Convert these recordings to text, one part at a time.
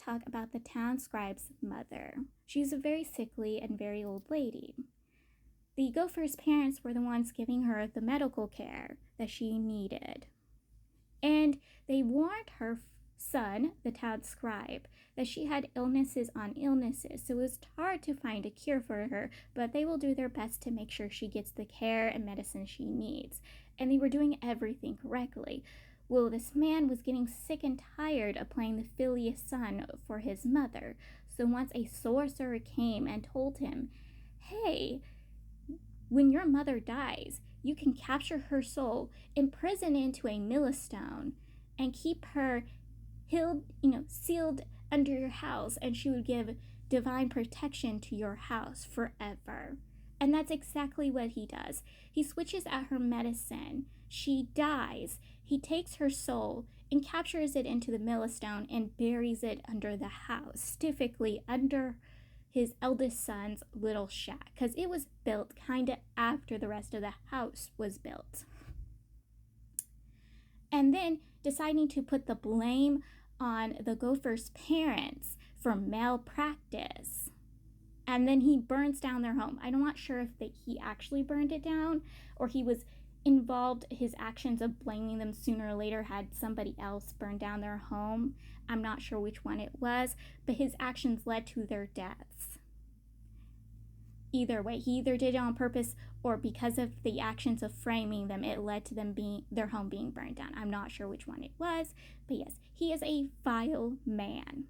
talk about the town scribe's mother. She's a very sickly and very old lady. The gopher's parents were the ones giving her the medical care that she needed. And they warned her son, the town scribe, that she had illnesses on illnesses, so it was hard to find a cure for her, but they will do their best to make sure she gets the care and medicine she needs. And they were doing everything correctly. Well, this man was getting sick and tired of playing the filius son for his mother, so once a sorcerer came and told him, hey, when your mother dies, you can capture her soul, imprison into a millstone, and keep her sealed under your house, and she would give divine protection to your house forever. And that's exactly what he does. He switches at her medicine. She dies. He takes her soul and captures it into the millstone and buries it under the house, typically under his eldest son's little shack, because it was built kind of after the rest of the house was built. And then deciding to put the blame on the gopher's parents for malpractice. And then he burns down their home. I'm not sure if he actually burned it down or he was involved, his actions of blaming them sooner or later had somebody else burn down their home. I'm not sure which one it was, but his actions led to their deaths. Either way, he either did it on purpose or because of the actions of framing them, it led to their home being burned down. I'm not sure which one it was, but yes, he is a vile man.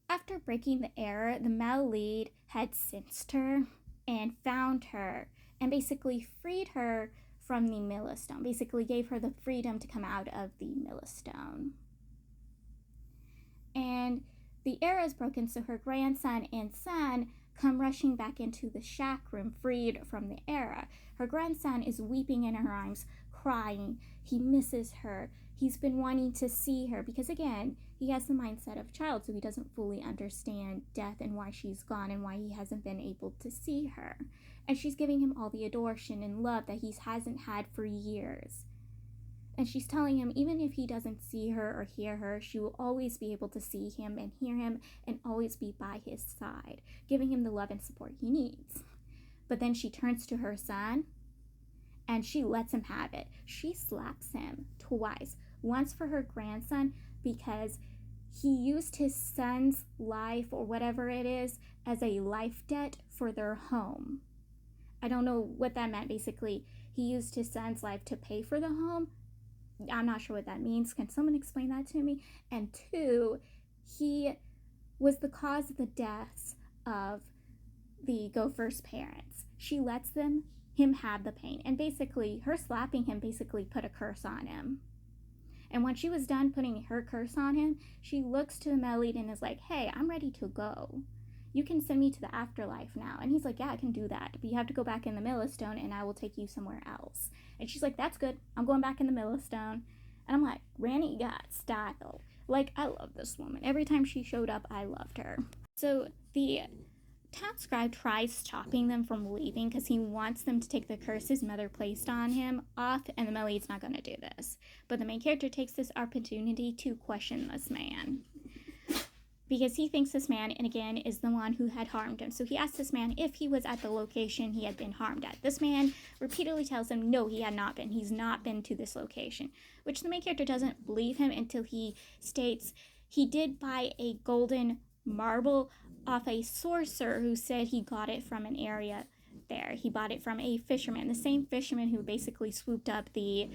After breaking the error, the Maleid had sensed her and found her and basically freed her from the millstone, basically gave her the freedom to come out of the millstone. And the error is broken, so her grandson and son come rushing back into the shack room, freed from the era. Her grandson is weeping in her arms, crying. He misses her. He's been wanting to see her because, again, he has the mindset of a child, so he doesn't fully understand death and why she's gone and why he hasn't been able to see her. And she's giving him all the adoration and love that he hasn't had for years. And she's telling him even if he doesn't see her or hear her, she will always be able to see him and hear him and always be by his side, giving him the love and support he needs. But then she turns to her son and she lets him have it. She slaps him twice. Once for her grandson because he used his son's life or whatever it is as a life debt for their home. I don't know what that meant. Basically, he used his son's life to pay for the home. I'm not sure what that means. Can someone explain that to me? And two, he was the cause of the deaths of the gopher's parents. She lets him have the pain. And basically, her slapping him basically put a curse on him. And when she was done putting her curse on him, she looks to the Maleid and is like, hey, I'm ready to go. You can send me to the afterlife now. And he's like, yeah, I can do that. But you have to go back in the millstone and I will take you somewhere else. And she's like, that's good. I'm going back in the millstone. And I'm like, Granny got style. Like, I love this woman. Every time she showed up, I loved her. So the town scribe tries stopping them from leaving because he wants them to take the curse his mother placed on him off, and the Maleid's not going to do this. But the main character takes this opportunity to question this man, because he thinks this man, and again, is the one who had harmed him. So he asks this man if he was at the location he had been harmed at. This man repeatedly tells him no, he had not been. He's not been to this location, which the main character doesn't believe him until he states he did buy a golden marble off a sorcerer who said he got it from an area there. He bought it from a fisherman, the same fisherman who basically swooped up the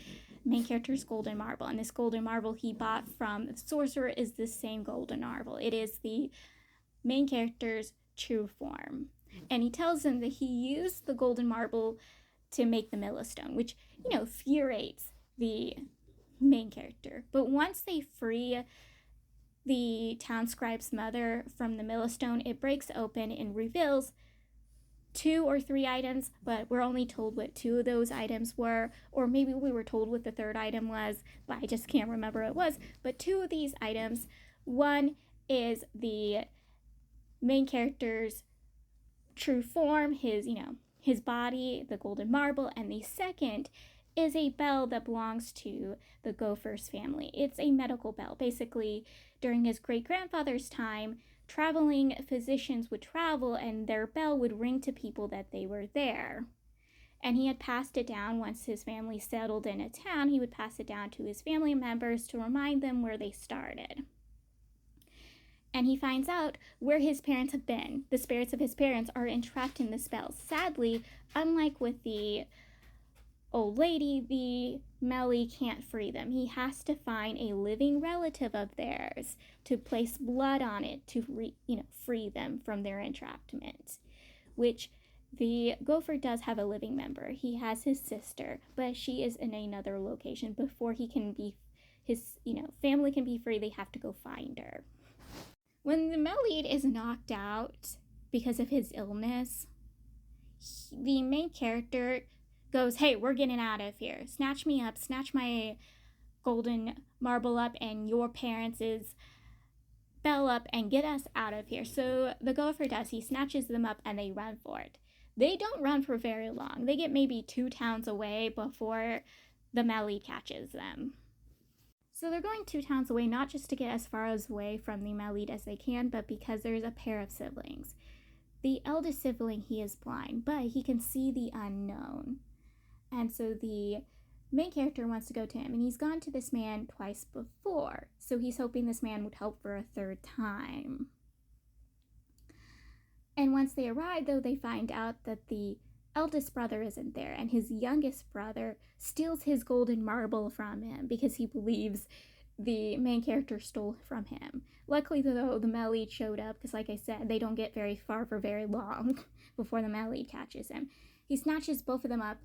main character's golden marble. And this golden marble he bought from the sorcerer is the same golden marble. It is the main character's true form. And he tells him that he used the golden marble to make the millstone, which, infuriates the main character. But once they free the town scribe's mother from the millstone, it breaks open and reveals 2 or 3 items, but we're only told what 2 of those items were, or maybe we were told what the 3rd item was, but I just can't remember what it was. But 2 of these items, one is the main character's true form, his body, the golden marble, and the second is a bell that belongs to the gopher's family. It's a medical bell. Basically, during his great-grandfather's time, traveling physicians would travel and their bell would ring to people that they were there. And he had passed it down once his family settled in a town. He would pass it down to his family members to remind them where they started. And he finds out where his parents have been. The spirits of his parents are entrapped in the spell. Sadly, unlike with the old lady, the Melly can't free them. He has to find a living relative of theirs to place blood on it to free them from their entrapment, which the gopher does have a living member. He has his sister, but she is in another location. Before his family can be free, they have to go find her. When the Melid is knocked out because of his illness, the main character goes, "Hey, we're getting out of here. Snatch me up, snatch my golden marble up and your parents' bell up and get us out of here." So the gopher does. He snatches them up and they run for it. They don't run for very long. They get maybe 2 towns away before the Melid catches them. So they're going 2 towns away, not just to get as far away from the Melid as they can, but because there's a pair of siblings. The eldest sibling, he is blind, but he can see the unknown. And so the main character wants to go to him, and he's gone to this man twice before. So he's hoping this man would help for a 3rd time. And once they arrive, though, they find out that the eldest brother isn't there, and his youngest brother steals his golden marble from him because he believes the main character stole it from him. Luckily, though, the Melid showed up because, like I said, they don't get very far for very long before the Melid catches him. He snatches both of them up,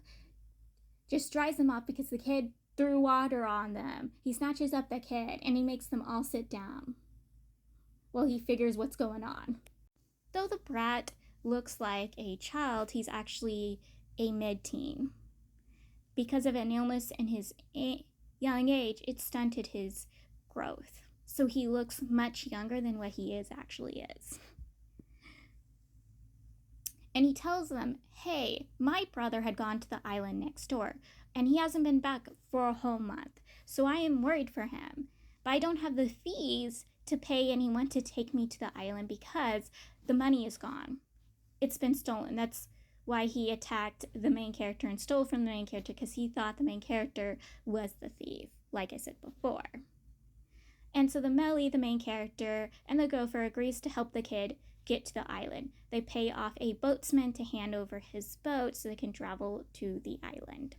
just dries them up because the kid threw water on them. He snatches up the kid and he makes them all sit down while he figures what's going on. Though the brat looks like a child, he's actually a mid-teen. Because of an illness in his young age, it stunted his growth. So he looks much younger than what he actually is. And he tells them, "Hey, my brother had gone to the island next door, and he hasn't been back for a whole month. So I am worried for him. But I don't have the fees to pay anyone to take me to the island because the money is gone. It's been stolen." That's why he attacked the main character and stole from the main character, because he thought the main character was the thief, like I said before. And so the Melly, the main character, and the gopher agrees to help the kid get to the island. They pay off a boatsman to hand over his boat so they can travel to the island.